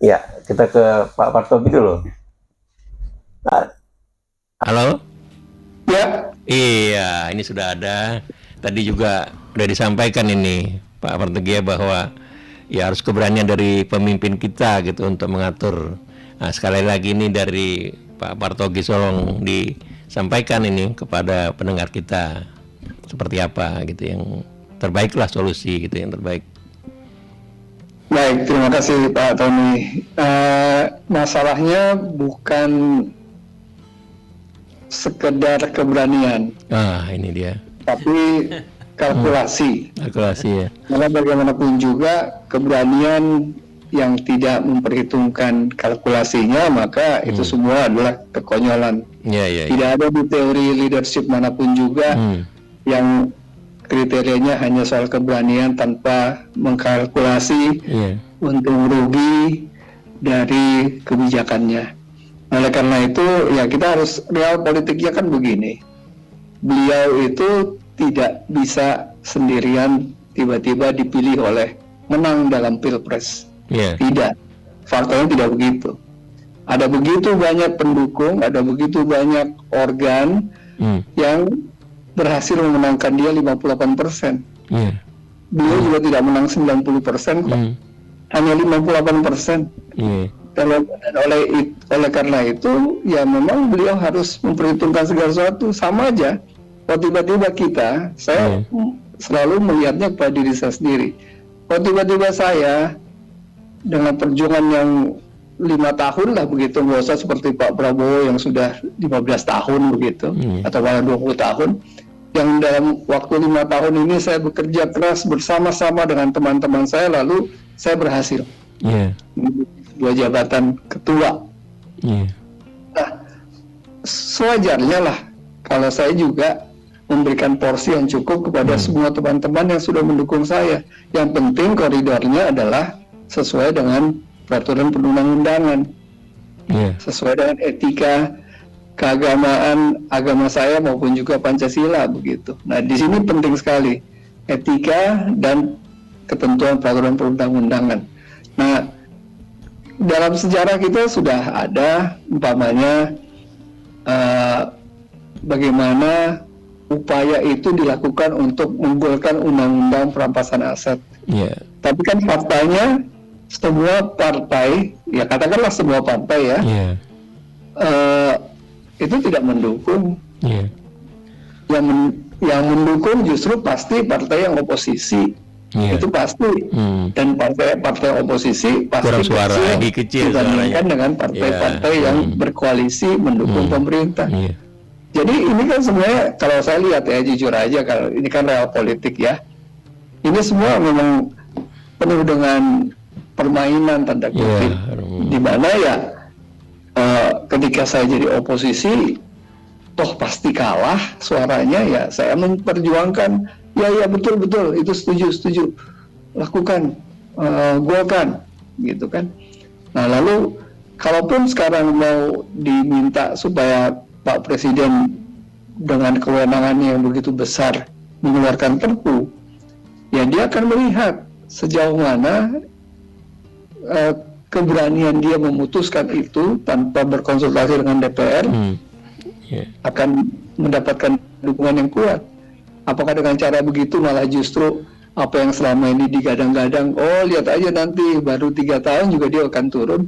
Ya, kita ke Pak Partogi dulu. Nah, Halo? Ya, Iya, ini sudah ada. Tadi juga udah disampaikan ini Pak Partegia bahwa ya harus keberanian dari pemimpin kita gitu untuk mengatur. Nah, sekali lagi ini dari Pak Partogi Solong disampaikan ini kepada pendengar kita seperti apa gitu yang terbaiklah solusi gitu yang terbaik. baik, terima kasih Pak Tony. Masalahnya bukan sekedar keberanian, Ini dia tapi kalkulasi. kalkulasi ya. Karena bagaimanapun juga keberanian yang tidak memperhitungkan kalkulasinya, maka itu semua adalah kekonyolan. Ya, ya, Tidak ada di teori leadership manapun juga yang kriterianya hanya soal keberanian tanpa mengkalkulasi ya. untung rugi dari kebijakannya. Oleh karena itu ya kita harus real politiknya kan begini. Beliau itu tidak bisa sendirian tiba-tiba dipilih oleh menang dalam pilpres. Ya. Tidak, faktanya tidak begitu. Ada begitu banyak pendukung, ada begitu banyak organ yang berhasil memenangkan dia 58%. Ya. Beliau juga tidak menang 90% kok. Hanya 58%. Ya. Dan oleh karena itu ya memang beliau harus memperhitungkan segala sesuatu. Sama aja kalau tiba-tiba saya selalu melihatnya pada diri saya sendiri. Kalau tiba-tiba saya dengan perjuangan yang 5 tahun lah begitu, nggak usah seperti Pak Prabowo yang sudah 15 tahun begitu, atau malah 20 tahun, yang dalam waktu 5 tahun ini saya bekerja keras bersama-sama dengan teman-teman saya, lalu saya berhasil dua jabatan ketua. Nah, sewajarnya lah kalau saya juga memberikan porsi yang cukup kepada semua teman-teman yang sudah mendukung saya. Yang penting koridornya adalah sesuai dengan peraturan perundang-undangan, sesuai dengan etika keagamaan agama saya maupun juga Pancasila begitu. Nah, di sini penting sekali etika dan ketentuan peraturan perundang-undangan. Nah, dalam sejarah kita sudah ada umpamanya bagaimana upaya itu dilakukan untuk menggolkan undang-undang perampasan aset. Tapi kan faktanya semua partai, ya katakanlah semua partai ya, itu tidak mendukung. Yang mendukung justru pasti partai yang oposisi. Itu pasti. Dan partai oposisi pasti kurang suara, kecil dibandingkan dengan partai-partai yang berkoalisi mendukung pemerintah. Jadi ini kan sebenarnya kalau saya lihat ya, jujur aja, kalau ini kan real politik ya, ini semua memang penuh dengan permainan tanda kutip, di mana ya ketika saya jadi oposisi toh pasti kalah suaranya, ya saya memperjuangkan ya betul itu setuju lakukan, golkan gitu kan. Nah lalu kalaupun sekarang mau diminta supaya Pak Presiden dengan kewenangannya yang begitu besar mengeluarkan Perpu, ya dia akan melihat sejauh mana keberanian dia memutuskan itu tanpa berkonsultasi dengan DPR akan mendapatkan dukungan yang kuat. Apakah dengan cara begitu malah justru apa yang selama ini digadang-gadang, oh lihat aja nanti baru 3 tahun juga dia akan turun.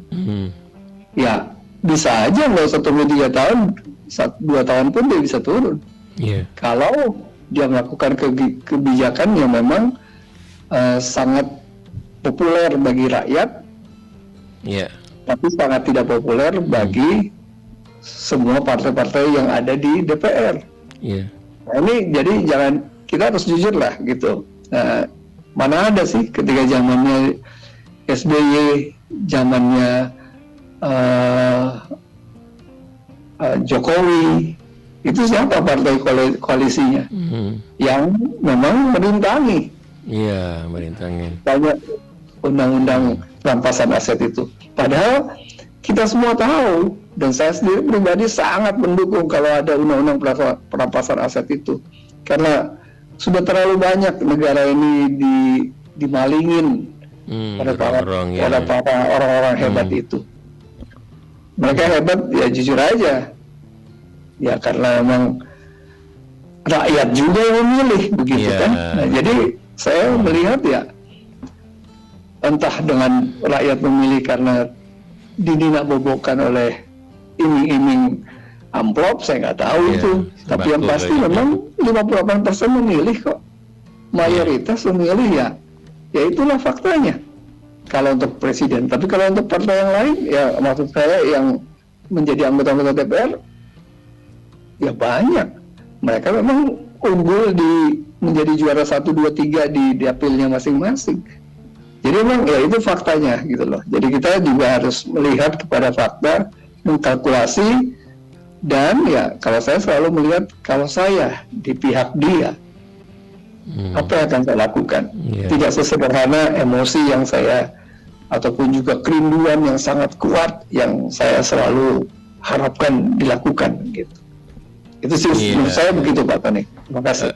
Ya bisa aja, nggak usah tunggu 3 tahun, 2 tahun pun dia bisa turun. Kalau dia melakukan kebijakan yang memang sangat populer bagi rakyat, tapi sangat tidak populer bagi semua partai-partai yang ada di DPR. Nah, ini jadi kita harus jujur lah gitu. Mana ada sih ketika zamannya SBY, zamannya Jokowi, itu siapa partai koalisinya yang memang merintangi banyak undang-undang perampasan aset itu. Padahal kita semua tahu, dan saya sendiri pribadi sangat mendukung kalau ada undang-undang perampasan aset itu, karena sudah terlalu banyak negara ini dimalingin pada para orang-orang hebat itu. Mereka hebat ya jujur aja, ya karena memang rakyat juga yang memilih begitu kan. Nah, jadi saya melihat ya entah dengan rakyat memilih karena dininabobokan oleh iming-iming amplop, saya nggak tahu itu. Tapi yang pasti memang 58% memilih kok. Mayoritas memilih ya itulah faktanya. Kalau untuk presiden, tapi kalau untuk partai yang lain, ya maksud saya yang menjadi anggota-anggota DPR, ya banyak. Mereka memang unggul menjadi juara 1, 2, 3 di dapilnya masing-masing. Jadi memang ya itu faktanya gitu loh. Jadi kita juga harus melihat kepada fakta, mengkalkulasi, dan ya kalau saya selalu melihat kalau saya di pihak dia, apa yang akan saya lakukan? Tidak sesederhana emosi yang saya ataupun juga kerinduan yang sangat kuat yang saya selalu harapkan dilakukan gitu. Itu sih menurut saya begitu Pak Tony. Terima kasih.